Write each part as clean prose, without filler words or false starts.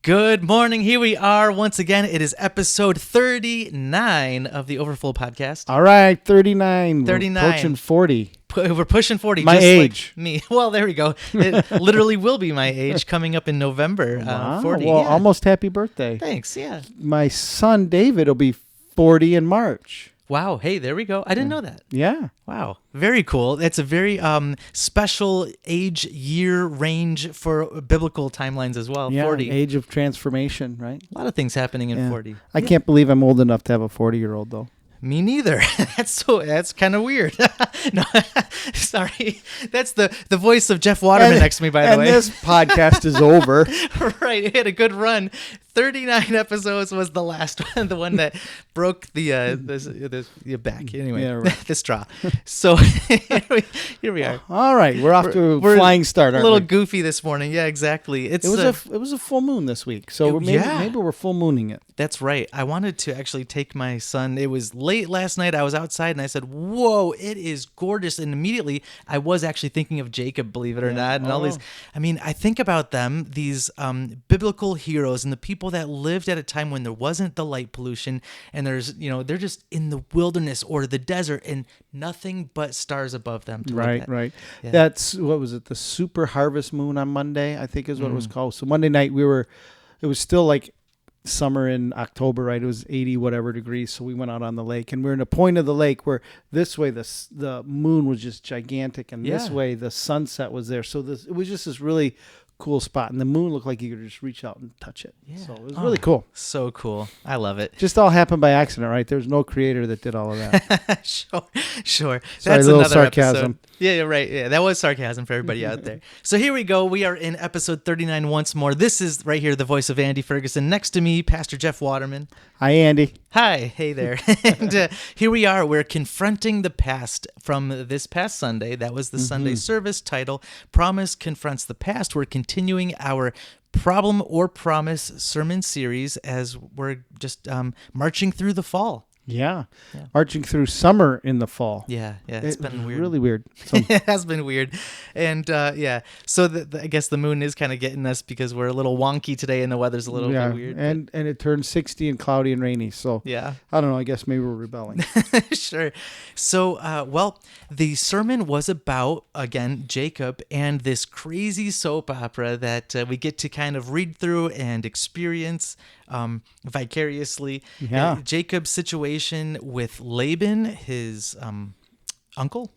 Good morning. Here we are once again. It is episode 39 of the Overflow podcast. All right, 39. 39. We're approaching 40. We're pushing 40. My just age. Like me. Well, there we go. It literally will be my age coming up in November. Wow. 40. Well, yeah. almost happy birthday. Thanks. Yeah. My son, David, will be 40 in March. Wow. Hey, there we go. I didn't know that. Yeah. Wow. Very cool. That's a very special age year range for biblical timelines as well. Yeah, 40. age of transformation, right? A lot of things happening in 40. I can't believe I'm old enough to have a 40-year-old, though. Me neither. That's kind of weird. No, sorry. That's the voice of Jeff Waterman next to me, by the way. And this podcast is over. Right. It had a good run. 39 episodes was the last one, the one that broke the back. Anyway, Yeah, right. the straw. So here we are. All right, we're off to a flying start, A aren't little we? goofy this morning. Yeah, exactly. It was a full moon this week, so maybe we're full mooning it. That's right. I wanted to actually take my son. It was late last night. I was outside and I said, "Whoa, it is gorgeous!" And immediately I was actually thinking of Jacob, believe it or not, and all these. I mean, I think about them, these biblical heroes and the people that lived at a time when there wasn't the light pollution, and they're just in the wilderness or the desert and nothing but stars above them. To look at. Right. Yeah. That's what was it? The super harvest moon on Monday, I think is what it was called. So Monday night it was still like summer in October, right? It was 80 whatever degrees. So we went out on the lake, and we're in a point of the lake where this way the moon was just gigantic, and this way the sunset was there. So it was just this really cool spot, and the moon looked like you could just reach out and touch it. Yeah. So it was really cool. So cool. I love it. Just all happened by accident, right? There's no creator that did all of that. Sure. Sorry, That's a little another sarcasm. episode. Yeah, you're right. Yeah, that was sarcasm for everybody out there. So here we go. We are in episode 39 once more. This is right here, the voice of Andy Ferguson. Next to me, Pastor Jeff Waterman. Hi, Andy. Hi. Hey there. And here we are. We're confronting the past from this past Sunday. That was the Sunday service title, Promise Confronts the Past. We're continuing our Problem or Promise sermon series as we're just marching through the fall. Yeah. Marching through summer in the fall. Yeah, it's been weird. Really weird. It has been weird. And so I guess the moon is kind of getting us because we're a little wonky today and the weather's a little bit weird. And it turned 60 and cloudy and rainy. So yeah. I don't know. I guess maybe we're rebelling. Sure. So, the sermon was about, again, Jacob and this crazy soap opera that we get to kind of read through and experience vicariously. Yeah. Jacob's situation with Laban, his uncle.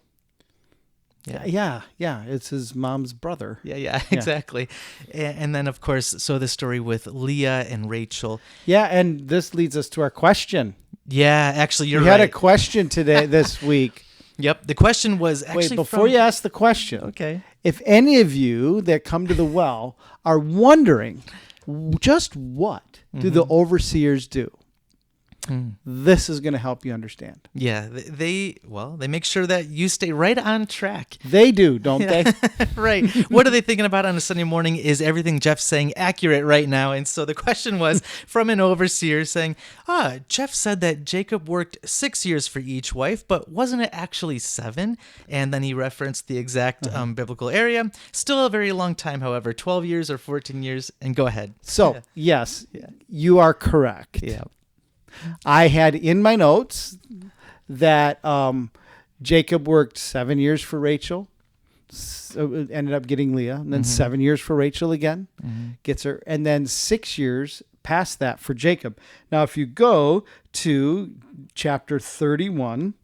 Yeah. It's his mom's brother. Yeah, exactly. And then, of course, so the story with Leah and Rachel. Yeah, and this leads us to our question. Yeah, actually, you're right. We had a question today this week. Yep, the question was actually Wait, before you ask the question, okay, if any of you that come to the well are wondering just what do the overseers do, this is going to help you understand. Yeah, they make sure that you stay right on track. They do, don't they? Right. What are they thinking about on a Sunday morning? Is everything Jeff's saying accurate right now? And so the question was from an overseer saying, Jeff said that Jacob worked 6 years for each wife, but wasn't it actually 7? And then he referenced the exact biblical area. Still a very long time, however, 12 years or 14 years. And go ahead. So, yes, you are correct. Yeah. I had in my notes that Jacob worked 7 years for Rachel, so ended up getting Leah, and then 7 years for Rachel again, gets her, and then 6 years past that for Jacob. Now, if you go to chapter 31,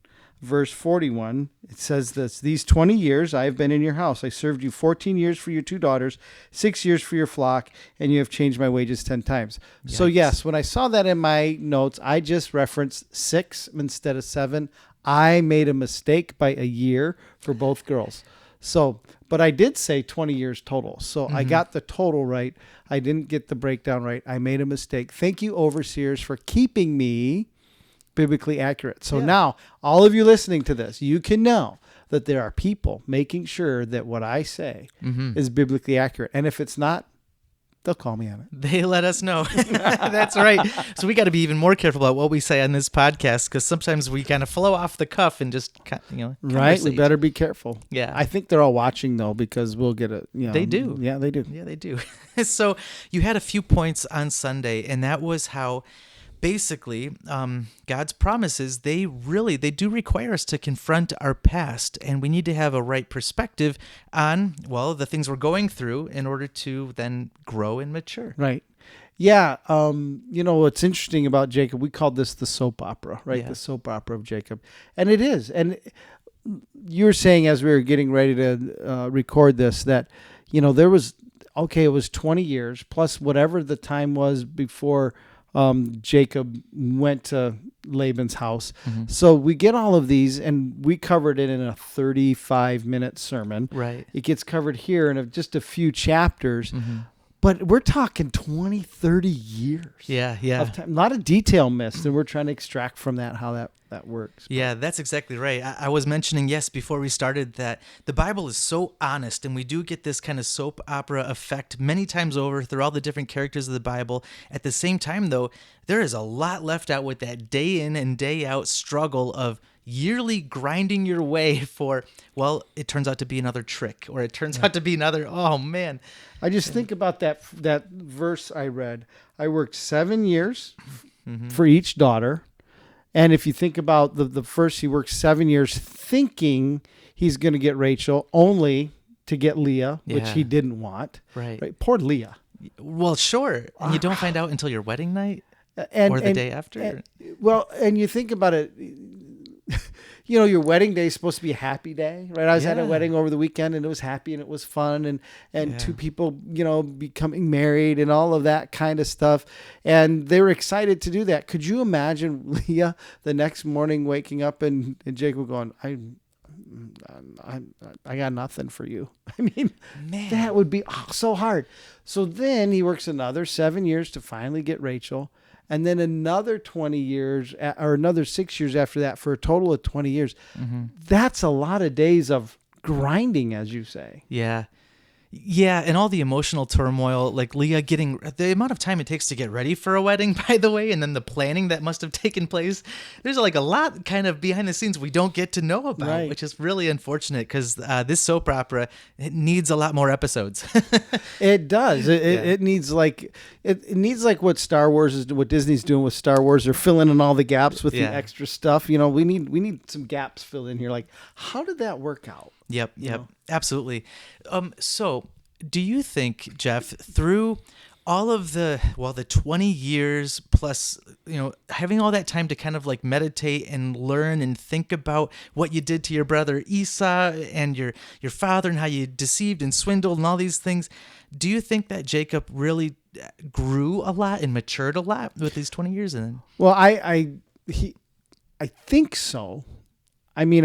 verse 41, it says this: "These 20 years I have been in your house. I served you 14 years for your 2 daughters, 6 years for your flock, and you have changed my wages 10 times. Yikes. So yes, when I saw that in my notes, I just referenced 6 instead of 7. I made a mistake by a year for both girls. So, but I did say 20 years total. So I got the total right. I didn't get the breakdown right. I made a mistake. Thank you, overseers, for keeping me biblically accurate. So now, all of you listening to this, you can know that there are people making sure that what I say is biblically accurate. And if it's not, They'll call me on it. They let us know. That's right. So we got to be even more careful about what we say on this podcast, because sometimes we kind of flow off the cuff and just, right. We better be careful. Yeah. I think they're all watching though, because we'll get it. They do. Yeah, they do. Yeah, they do. So you had a few points on Sunday, and that was how basically God's promises, they do require us to confront our past, and we need to have a right perspective on, well, the things we're going through in order to then grow and mature. Right. Yeah. What's interesting about Jacob, we called this the soap opera, right? Yeah. The soap opera of Jacob. And it is. And you were saying as we were getting ready to record this that, there was, it was 20 years plus whatever the time was before Jacob went to Laban's house. Mm-hmm. So we get all of these, and we covered it in a 35-minute sermon. Right. It gets covered here in just a few chapters. Mm-hmm. But we're talking 20, 30 years. Yeah. Of time. A lot of detail missed, and we're trying to extract from that how that works. Yeah, that's exactly right. I was mentioning, before we started, that the Bible is so honest, and we do get this kind of soap opera effect many times over through all the different characters of the Bible. At the same time, though, there is a lot left out with that day in and day out struggle of yearly grinding your way for, well, it turns out to be another trick, or it turns out to be another, oh man. I just think about that verse I read. I worked 7 years for each daughter. And if you think about the first, he worked 7 years thinking he's going to get Rachel, only to get Leah, which he didn't want. Right. Poor Leah. Well, sure. And you don't find out until your wedding night or the day after. And you think about it, your wedding day is supposed to be a happy day, right? I was at a wedding over the weekend, and it was happy and it was fun, and two people, becoming married and all of that kind of stuff. And they were excited to do that. Could you imagine Leah the next morning waking up and Jacob going, I got nothing for you. I mean, man, that would be so hard. So then he works another 7 years to finally get Rachel. And then another 20 years or another 6 years after that, for a total of 20 years. Mm-hmm. That's a lot of days of grinding, as you say. Yeah. Yeah, and all the emotional turmoil, like Leah getting the amount of time it takes to get ready for a wedding, by the way, and then the planning that must have taken place. There's like a lot kind of behind the scenes we don't get to know about, which is really unfortunate, because this soap opera, it needs a lot more episodes. It does. It needs it needs like what Star Wars is, what Disney's doing with Star Wars. They're filling in all the gaps with the extra stuff. We need some gaps filled in here. Like, how did that work out? Yep. Absolutely. So do you think, Jeff, through all of the 20 years plus, having all that time to kind of like meditate and learn and think about what you did to your brother Esau and your father, and how you deceived and swindled and all these things, do you think that Jacob really grew a lot and matured a lot with these 20 years in it? Well, I think so. I mean,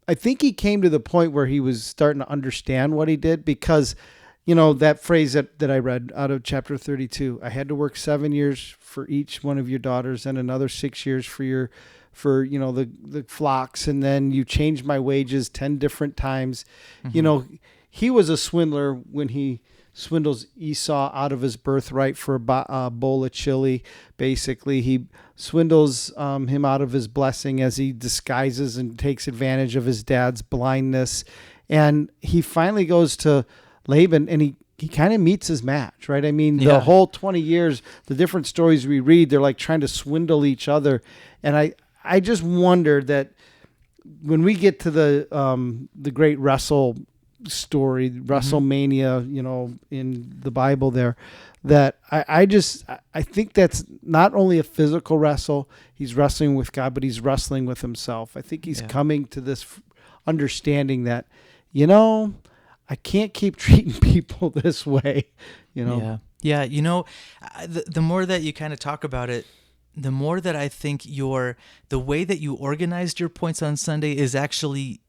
I think he came to the point where he was starting to understand what he did, because, that phrase that I read out of chapter 32, I had to work 7 years for each one of your daughters, and another 6 years for the flocks. And then you changed my wages 10 different times. Mm-hmm. He was a swindler when he swindles Esau out of his birthright for a bowl of chili. Basically, he swindles him out of his blessing as he disguises and takes advantage of his dad's blindness. And he finally goes to Laban, and he kind of meets his match, right? I mean, the whole 20 years, the different stories we read, they're like trying to swindle each other. And I just wonder that when we get to the great wrestle story, WrestleMania, in the Bible there, that I think that's not only a physical wrestle, he's wrestling with God, but he's wrestling with himself. I think he's coming to this understanding that, I can't keep treating people this way, Yeah. The more that you kind of talk about it, the more that I think the way that you organized your points on Sunday is actually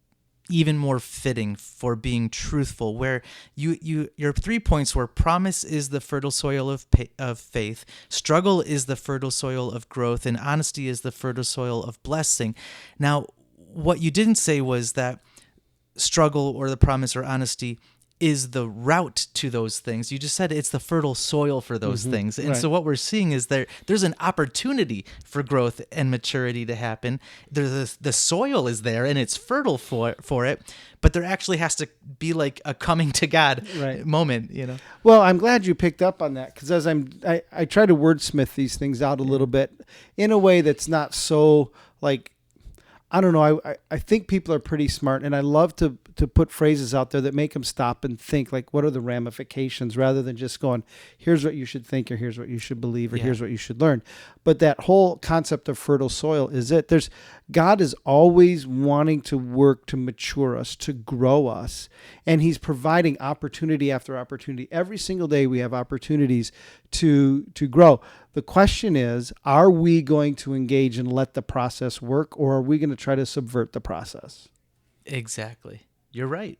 even more fitting for being truthful, where your 3 points were: promise is the fertile soil of faith, struggle is the fertile soil of growth, and honesty is the fertile soil of blessing. Now, what you didn't say was that struggle or the promise or honesty is the route to those things. You just said it's the fertile soil for those things. And so what we're seeing is there's an opportunity for growth and maturity to happen. The soil is there and it's fertile for it, but there actually has to be like a coming to God moment, you know? Well, I'm glad you picked up on that, because as I try to wordsmith these things out a little bit in a way that's not so like, I don't know. I think people are pretty smart, and I love to put phrases out there that make them stop and think, like, what are the ramifications, rather than just going, here's what you should think, or here's what you should believe, or here's what you should learn. But that whole concept of fertile soil is it. God is always wanting to work to mature us, to grow us, and he's providing opportunity after opportunity. Every single day we have opportunities to grow. The question is, are we going to engage and let the process work, or are we going to try to subvert the process? Exactly. You're right.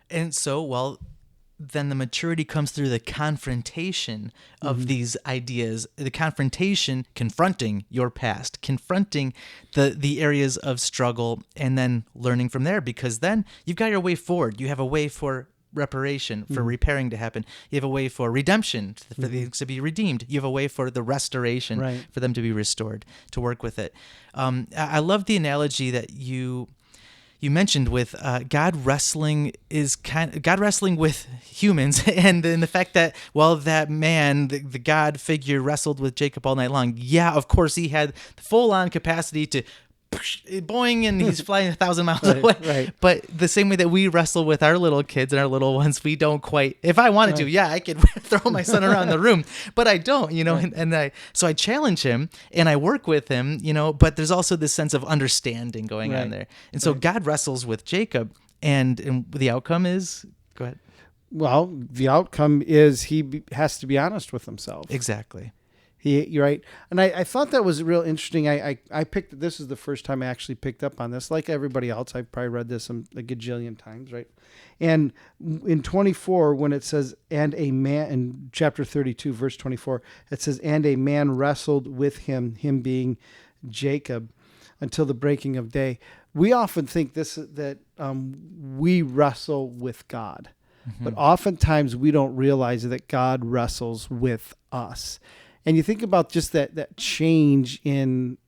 And so, well, then the maturity comes through the confrontation of these ideas, the confrontation, confronting your past, confronting the areas of struggle, and then learning from there, because then you've got your way forward. You have a way for reparation, for repairing to happen. You have a way for redemption, for things to be redeemed. You have a way for the restoration, for them to be restored, to work with it. I love the analogy that you mentioned with God wrestling with humans, and then the fact that, well, that man, the God figure, wrestled with Jacob all night long. Yeah, of course he had the full-on capacity to boing, and he's flying 1,000 miles away. Right. But the same way that we wrestle with our little kids and our little ones, we don't quite. If I wanted to, I could throw my son around the room, but I don't, you know. So I challenge him and I work with him, you know. But there's also this sense of understanding going on there, and so God wrestles with Jacob, and the outcome is, go ahead. Well, the outcome is he has to be honest with himself. Exactly. You're right. And I thought that was real interesting. I picked, this is the first time I actually picked up on this. Like everybody else, I've probably read this a gajillion times, right? And in 24, when it says, and a man, in chapter 32, verse 24, it says, and a man wrestled with him being Jacob, until the breaking of day. We often think that we wrestle with God. But oftentimes we don't realize that God wrestles with us. And you think about just that change in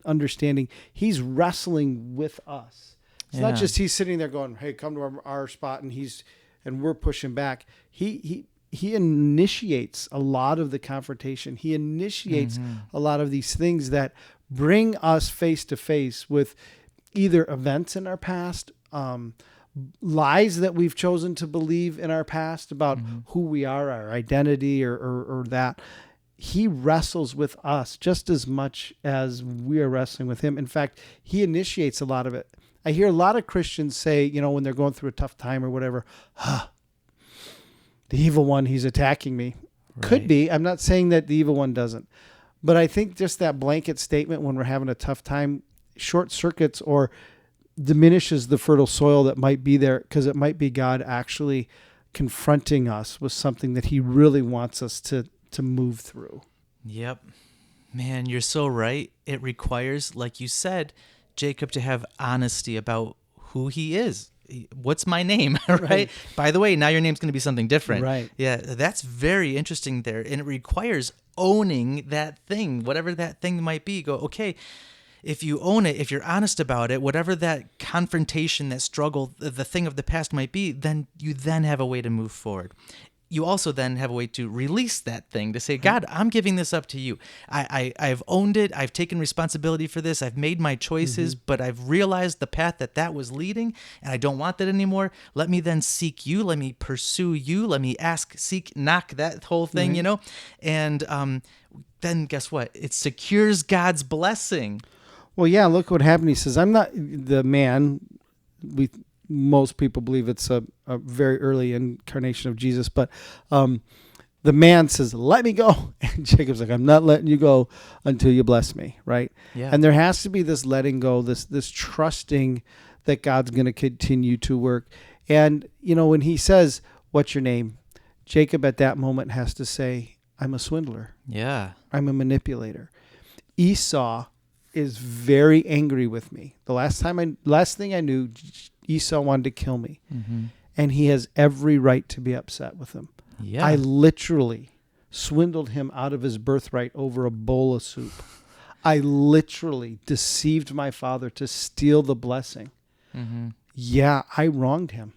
understanding. He's wrestling with us. It's not just he's sitting there going, "Hey, come to our spot," and we're pushing back. He initiates a lot of the confrontation. He initiates a lot of these things that bring us face to face with either events in our past, lies that we've chosen to believe in our past about who we are, our identity, or that. He wrestles with us just as much as we are wrestling with him. In fact, he initiates a lot of it. I hear a lot of Christians say, you know, when they're going through a tough time or whatever, the evil one, he's attacking me. Right. Could be. I'm not saying that the evil one doesn't. But I think just that blanket statement when we're having a tough time short circuits or diminishes the fertile soil that might be there, because it might be God actually confronting us with something that he really wants us to move through. Yep. Man, you're so right. It requires, like you said, Jacob to have honesty about who he is. What's my name, right? By the way, now your name's going to be something different. Right. Yeah, that's very interesting there. And it requires owning that thing, whatever that thing might be. Go, okay, if you own it, if you're honest about it, whatever that confrontation, that struggle, the thing of the past might be, then you then have a way to move forward. You also then have a way to release that thing, to say, God, I'm giving this up to you. I've owned it. I've taken responsibility for this. I've made my choices, but I've realized the path that was leading, and I don't want that anymore. Let me then seek you. Let me pursue you. Let me ask, seek, knock, that whole thing, you know? And then guess what? It secures God's blessing. Well, yeah, look what happened. He says, I'm not the man. Most people believe it's a very early incarnation of Jesus, but the man says, let me go. And Jacob's like, I'm not letting you go until you bless me, right? Yeah. And there has to be this letting go, this trusting that God's going to continue to work. And, you know, when he says, what's your name? Jacob at that moment has to say, I'm a swindler. Yeah. I'm a manipulator. Esau is very angry with me. The last thing I knew, Esau wanted to kill me. and he has every right to be upset with him. Yeah. I literally swindled him out of his birthright over a bowl of soup. I literally deceived my father to steal the blessing. Mm-hmm. Yeah, I wronged him.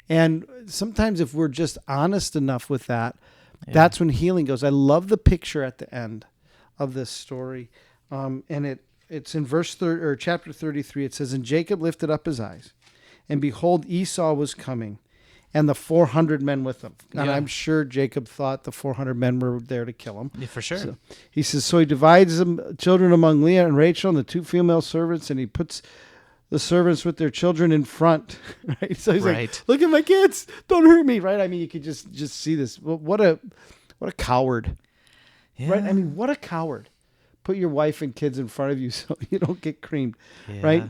And sometimes if we're just honest enough with that, that's when healing goes. I love the picture at the end of this story. And it's in chapter 33. It says, "And Jacob lifted up his eyes, and behold, Esau was coming, and the 400 men with him." And I'm sure Jacob thought the 400 men were there to kill him. Yeah, for sure. So he says, so he divides the children among Leah and Rachel and the 2 female servants, and he puts the servants with their children in front. Right? So he's like, look at my kids. Don't hurt me. Right? I mean, you could just see this. What a coward. Yeah. Right? I mean, what a coward. Put your wife and kids in front of you so you don't get creamed. Right?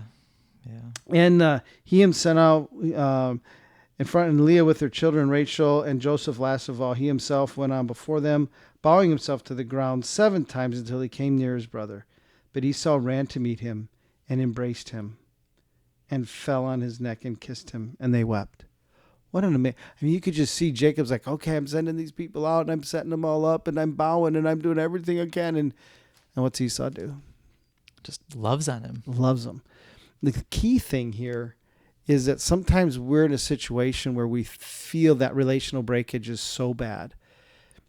Yeah. And he sent out in front, and Leah with her children, Rachel and Joseph last of all. He himself went on before them, bowing himself to the ground 7 times until he came near his brother. But Esau ran to meet him and embraced him and fell on his neck and kissed him, and they wept. What an amazing... I mean, you could just see Jacob's like, okay, I'm sending these people out, and I'm setting them all up, and I'm bowing, and I'm doing everything I can. And what's Esau do? Just loves on him. Loves him. The key thing here is that sometimes we're in a situation where we feel that relational breakage is so bad.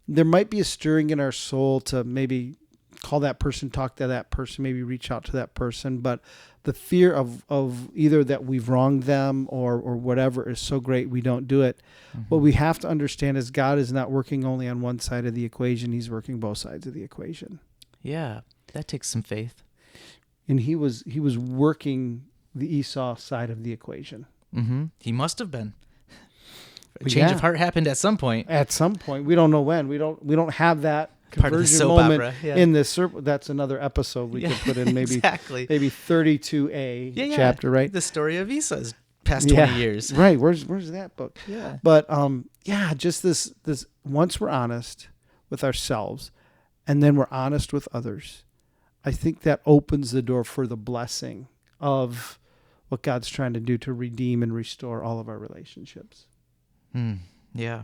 There might be a stirring in our soul to maybe call that person, talk to that person, maybe reach out to that person. But the fear of either that we've wronged them or whatever is so great we don't do it. Mm-hmm. What we have to understand is God is not working only on one side of the equation. He's working both sides of the equation. Yeah. That takes some faith. And he was working the Esau side of the equation. Mm-hmm. He must have been. A change of heart happened at some point. At some point, we don't know when. We don't have that part of the soap moment opera. Yeah. in this. That's another episode we could put in, maybe maybe 32A chapter, right? The story of Esau's past 20 years. Right. Where's that book? Yeah. But just this once we're honest with ourselves, and then we're honest with others, I think that opens the door for the blessing of what God's trying to do to redeem and restore all of our relationships. Yeah.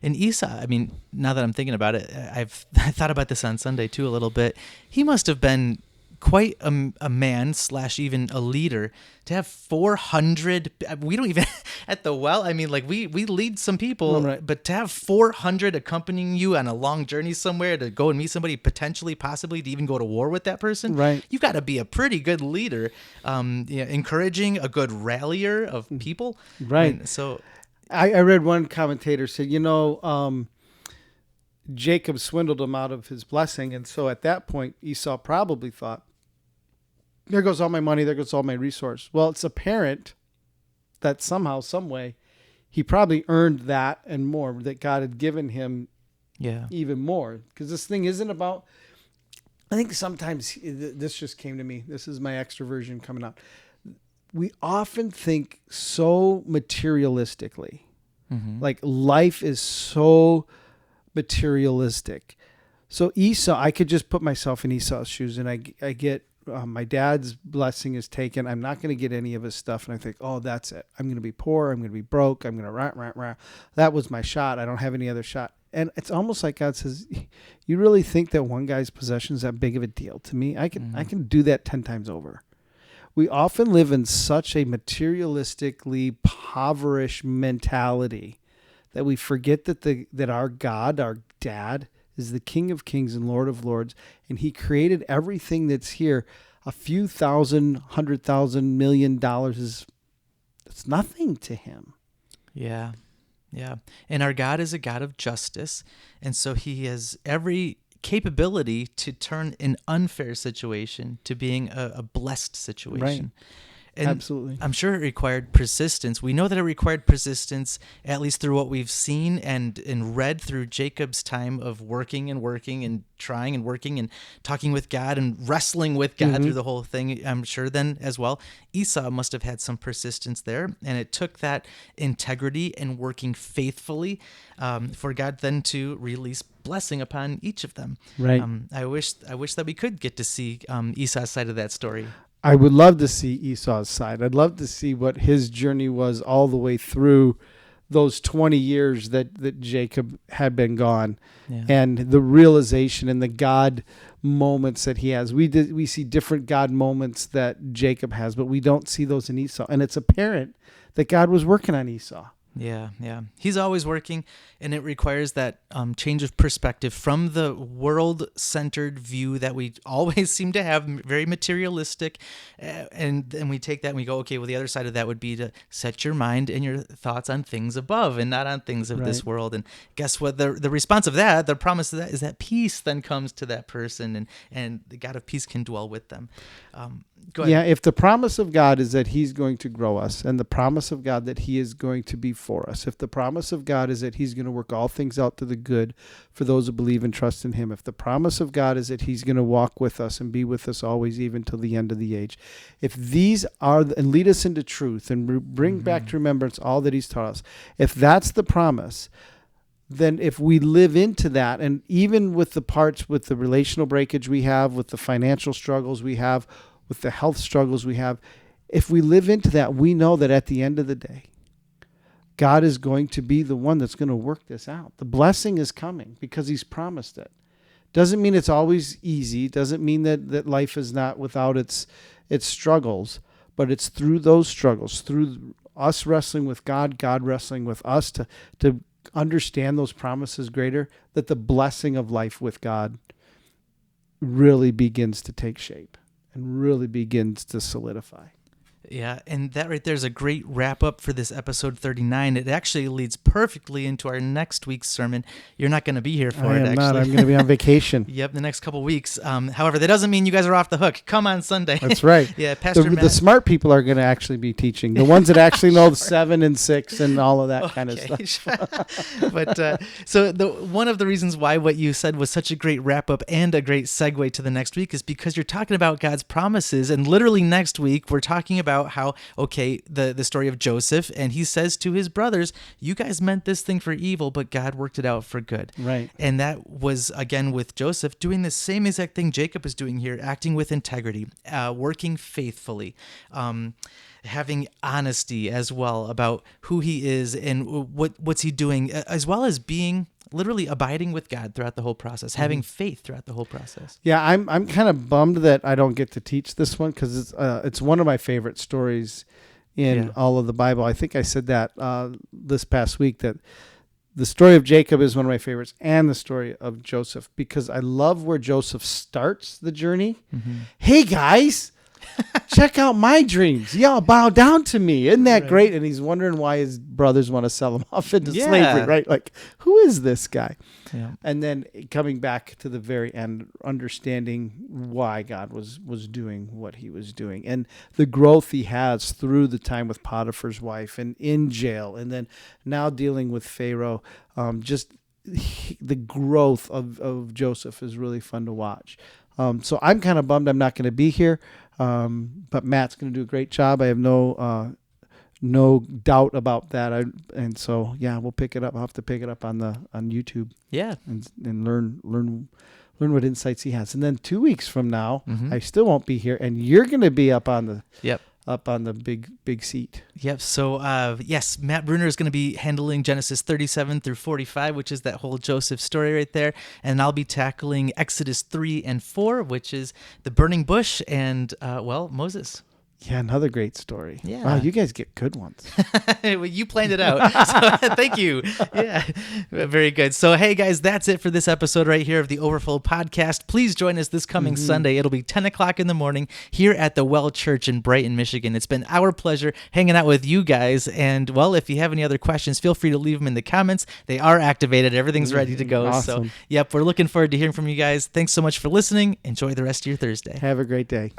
And Esau, I mean, now that I'm thinking about it, I thought about this on Sunday too a little bit. He must have been quite a man / even a leader to have 400. We don't even at the well. I mean, like we lead some people, but to have 400 accompanying you on a long journey somewhere to go and meet somebody, possibly to even go to war with that person. Right. You've got to be a pretty good leader, encouraging, a good rallier of people. Right. And so I read one commentator said, Jacob swindled him out of his blessing. And so at that point, Esau probably thought, there goes all my money, there goes all my resource. Well, it's apparent that somehow, some way, he probably earned that and more, that God had given him even more. Because this thing isn't about, I think sometimes, this just came to me, this is my extroversion coming out. We often think so materialistically. Mm-hmm. Like life is so materialistic. So Esau, I could just put myself in Esau's shoes, and I get my dad's blessing is taken. I'm not going to get any of his stuff. And I think, oh, that's it. I'm going to be poor. I'm going to be broke. I'm going to rah. That was my shot. I don't have any other shot. And it's almost like God says, you really think that one guy's possession is that big of a deal to me? I can do that 10 times over. We often live in such a materialistically impoverished mentality that we forget that our God, our Dad, is the King of Kings and Lord of Lords, and He created everything that's here. A few thousand, $100,000, $1 million it's nothing to Him. Yeah. And our God is a God of justice, and so He has every capability to turn an unfair situation to being a blessed situation. Right. And absolutely. I'm sure it required persistence. We know that it required persistence, at least through what we've seen and read through Jacob's time of working and trying and working and talking with God and wrestling with God through the whole thing. I'm sure then as well, Esau must have had some persistence there. And it took that integrity and working faithfully for God then to release blessing upon each of them. Right. I wish that we could get to see Esau's side of that story. I would love to see Esau's side. I'd love to see what his journey was all the way through those 20 years that Jacob had been gone, and the realization and the God moments that he has. We see different God moments that Jacob has, but we don't see those in Esau. And it's apparent that God was working on Esau. Yeah. He's always working, and it requires that change of perspective from the world-centered view that we always seem to have, very materialistic, and then we take that and we go, okay, well, the other side of that would be to set your mind and your thoughts on things above and not on things of this world. And guess what? The response of that, the promise of that, is that peace then comes to that person, and the God of peace can dwell with them. Go ahead. Yeah, if the promise of God is that he's going to grow us, and the promise of God that he is going to be for us, if the promise of God is that he's going to work all things out to the good for those who believe and trust in him, if the promise of God is that he's going to walk with us and be with us always, even till the end of the age, if these are, and lead us into truth and bring back to remembrance all that he's taught us, if that's the promise, then if we live into that, and even with the parts, with the relational breakage we have, with the financial struggles we have, with the health struggles we have, if we live into that, we know that at the end of the day, God is going to be the one that's going to work this out. The blessing is coming because he's promised it. Doesn't mean it's always easy. Doesn't mean that life is not without its struggles, but it's through those struggles, through us wrestling with God, God wrestling with us to understand those promises greater, that the blessing of life with God really begins to take shape and really begins to solidify. Yeah, and that right there is a great wrap up for this episode 39. It actually leads perfectly into our next week's sermon. You're not going to be here for I it, am actually. not. I'm going to be on vacation. Yep, the next couple weeks. However, that doesn't mean you guys are off the hook. Come on Sunday. That's right. Yeah, Pastor Matt. The smart people are going to actually be teaching. The ones that actually know 7 and 6 and all of that kind of stuff. But so one of the reasons why what you said was such a great wrap up and a great segue to the next week is because you're talking about God's promises. And literally next week, we're talking about how, okay, the story of Joseph, and he says to his brothers, you guys meant this thing for evil, but God worked it out for good. Right. And that was, again, with Joseph doing the same exact thing Jacob is doing here, acting with integrity, working faithfully, having honesty as well about who he is and what's he doing, as well as being literally abiding with God throughout the whole process, having faith throughout the whole process. Yeah, I'm kind of bummed that I don't get to teach this one because it's one of my favorite stories in all of the Bible. I think I said that this past week, that the story of Jacob is one of my favorites, and the story of Joseph, because I love where Joseph starts the journey. Mm-hmm. Hey guys, check out my dreams. Y'all bow down to me. Isn't that great? And he's wondering why his brothers want to sell him off into slavery, right? Like, who is this guy? Yeah. And then coming back to the very end, understanding why God was doing what he was doing, and the growth he has through the time with Potiphar's wife and in jail, and then now dealing with Pharaoh. The growth of Joseph is really fun to watch. So I'm kind of bummed I'm not going to be here. But Matt's going to do a great job. I have no doubt about that. And so we'll pick it up. I'll have to pick it up on YouTube. Yeah, and learn what insights he has. And then 2 weeks from now, I still won't be here, and you're going to be up on the big seat. Yep. So yes, Matt Bruner is going to be handling Genesis 37 through 45, which is that whole Joseph story right there, and I'll be tackling Exodus 3 and 4, which is the burning bush and Moses. Yeah, another great story. Yeah. Wow, you guys get good ones. Well, you planned it out. So, thank you. Yeah, very good. So, hey, guys, that's it for this episode right here of the Overflow podcast. Please join us this coming Sunday. It'll be 10 o'clock in the morning here at the Well Church in Brighton, Michigan. It's been our pleasure hanging out with you guys. And, well, if you have any other questions, feel free to leave them in the comments. They are activated. Everything's ready to go. Awesome. So, yep, we're looking forward to hearing from you guys. Thanks so much for listening. Enjoy the rest of your Thursday. Have a great day.